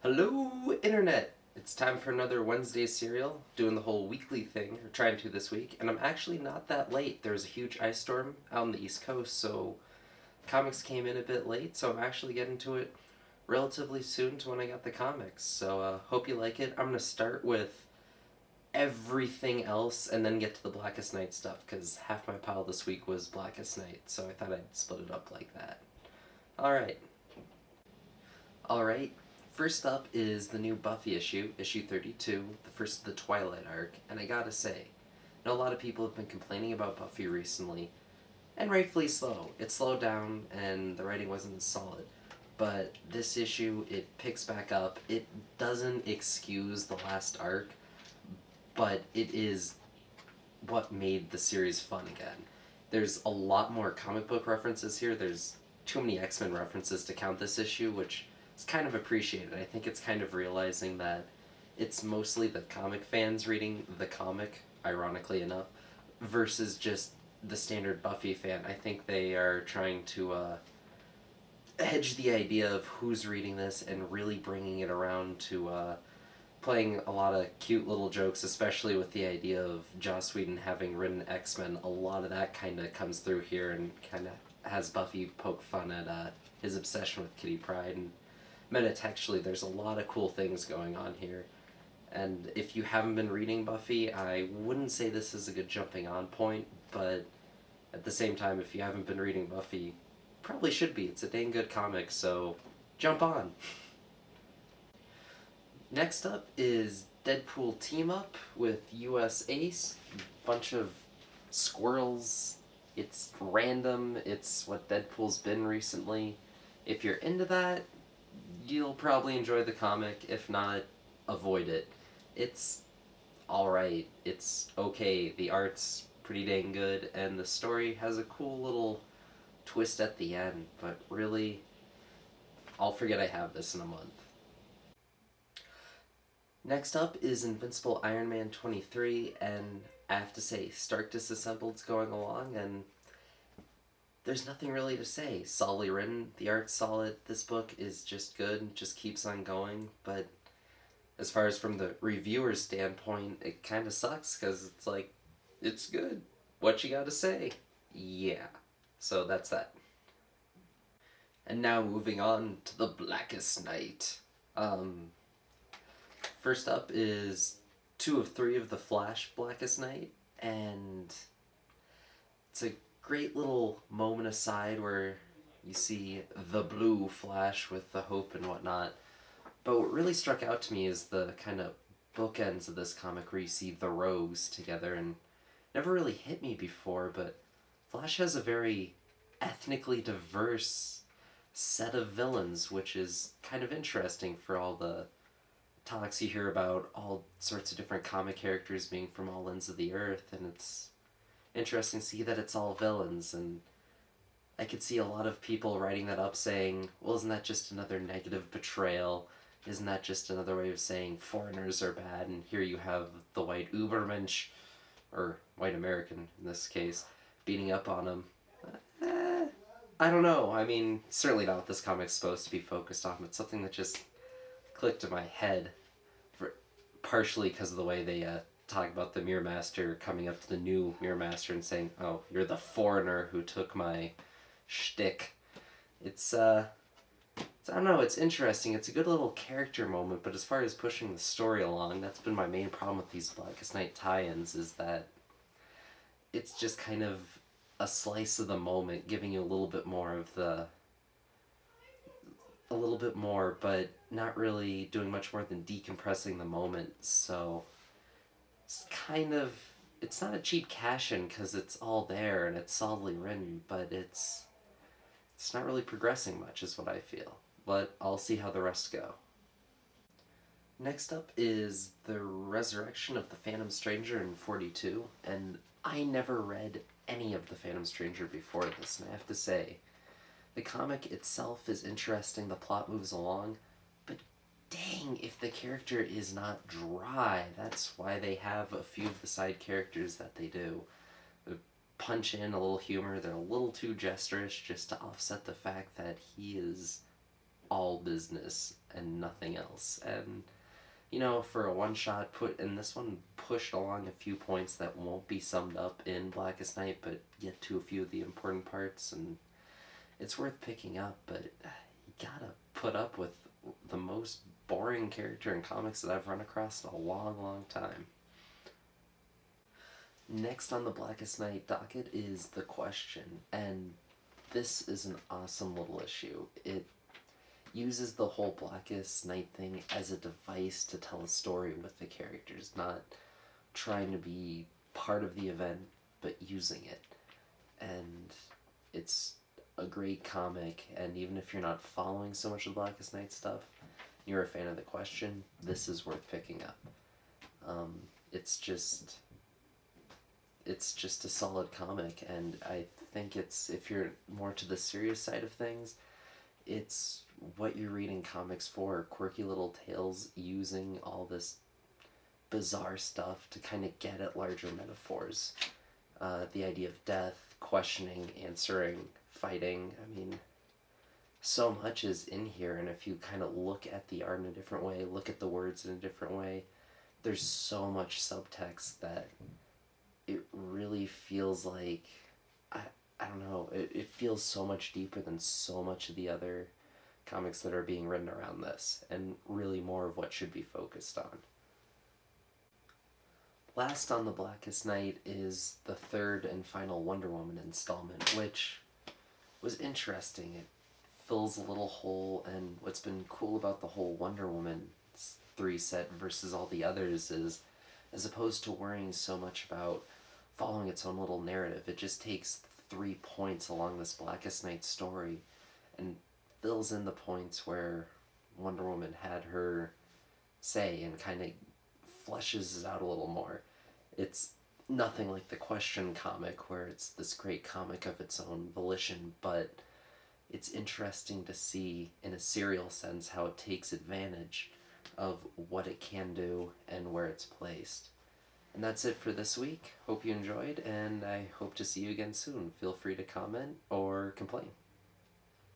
Hello, Internet! It's time for another Wednesday serial, doing the whole weekly thing, or trying to this week, and I'm actually not that late. There was a huge ice storm out on the East Coast, so comics came in a bit late, so I'm actually getting to it relatively soon to when I got the comics. So, hope you like it. I'm gonna start with everything else and then get to the Blackest Night stuff, because half my pile this week was Blackest Night, so I thought I'd split it up like that. Alright. Alright, first up is the new Buffy issue, issue 32, the first of the Twilight arc, and I gotta say, I know a lot of people have been complaining about Buffy recently, and rightfully so. It slowed down and the writing wasn't as solid. But this issue, it picks back up. It doesn't excuse the last arc, but it is what made the series fun again. There's a lot more comic book references here. There's too many X-Men references to count this issue, which is kind of appreciated. I think it's kind of realizing that it's mostly the comic fans reading the comic, ironically enough, versus just the standard Buffy fan. I think they are trying to hedge the idea of who's reading this and really bringing it around to playing a lot of cute little jokes, especially with the idea of Joss Whedon having written X-Men. A lot of that kind of comes through here and kind of has Buffy poke fun at his obsession with Kitty Pryde. And metatextually, there's a lot of cool things going on here. And if you haven't been reading Buffy, I wouldn't say this is a good jumping on point, but at the same time, if you haven't been reading Buffy, probably should be. It's a dang good comic, so jump on. Next up is Deadpool Team Up with US Ace. Bunch of squirrels. It's random. It's what Deadpool's been recently. If you're into that, you'll probably enjoy the comic. If not, avoid it. It's alright. It's okay. The art's pretty dang good, and the story has a cool little twist at the end, but really, I'll forget I have this in a month. Next up is Invincible Iron Man 23, and I have to say, Stark Disassembled's going along, and there's nothing really to say. Solidly written, the art's solid, this book is just good, just keeps on going, but as far as from the reviewer's standpoint, it kind of sucks, because it's like, it's good. What you gotta say? Yeah. So that's that. And now moving on to the Blackest Night. First up is 2 of 3 of the Flash Blackest Night, and it's a great little moment aside where you see the blue Flash with the hope and whatnot. But what really struck out to me is the kind of bookends of this comic where you see the rogues together, and never really hit me before, but Flash has a very ethnically diverse set of villains, which is kind of interesting for all the talks you hear about all sorts of different comic characters being from all ends of the earth, and it's interesting to see that it's all villains. And I could see a lot of people writing that up saying, well, isn't that just another negative betrayal? Isn't that just another way of saying foreigners are bad? And here you have the white Ubermensch, or white American in this case, beating up on him. I don't know. I mean, certainly not what this comic's supposed to be focused on, but something that just clicked in my head, for partially because of the way they talk about the Mirror Master coming up to the new Mirror Master and saying, "Oh, you're the foreigner who took my shtick." It's I don't know. It's interesting. It's a good little character moment, but as far as pushing the story along, that's been my main problem with these Blackest Night tie-ins, is that it's just kind of a slice of the moment, giving you a little bit more of the a little bit more, but not really doing much more than decompressing the moment. So it's kind of, it's not a cheap cash in because it's all there and it's solidly written, but it's not really progressing much, is what I feel. But I'll see how the rest go. Next up is the resurrection of the Phantom Stranger in 42, and I never read any of the Phantom Stranger before this, and I have to say, the comic itself is interesting, the plot moves along, but dang if the character is not dry. That's why they have a few of the side characters that they do. They punch in a little humor, they're a little too gesturous just to offset the fact that he is all business and nothing else. And you know, for a one shot, this one pushed along a few points that won't be summed up in Blackest Night, but get to a few of the important parts, and it's worth picking up, but you gotta put up with the most boring character in comics that I've run across in a long, long time. Next on the Blackest Night docket is The Question, and this is an awesome little issue. It uses the whole Blackest Night thing as a device to tell a story with the characters, not trying to be part of the event, but using it. And it's a great comic, and even if you're not following so much of the Blackest Night stuff, you're a fan of The Question, this is worth picking up. It's just a solid comic, and I think if you're more to the serious side of things, it's what you're reading comics for, quirky little tales using all this bizarre stuff to kind of get at larger metaphors. The idea of death, questioning, answering, fighting, I mean, so much is in here, and if you kind of look at the art in a different way, look at the words in a different way, there's so much subtext that it really feels like, I don't know, it feels so much deeper than so much of the other comics that are being written around this, and really more of what should be focused on. Last on the Blackest Night is the third and final Wonder Woman installment, which was interesting. It fills a little hole, and what's been cool about the whole Wonder Woman 3 set versus all the others is, as opposed to worrying so much about following its own little narrative, it just takes 3 points along this Blackest Night story and fills in the points where Wonder Woman had her say and kind of fleshes it out a little more. It's nothing like the Question comic, where it's this great comic of its own volition, but it's interesting to see in a serial sense how it takes advantage of what it can do and where it's placed. And that's it for this week. Hope you enjoyed, and I hope to see you again soon. Feel free to comment or complain.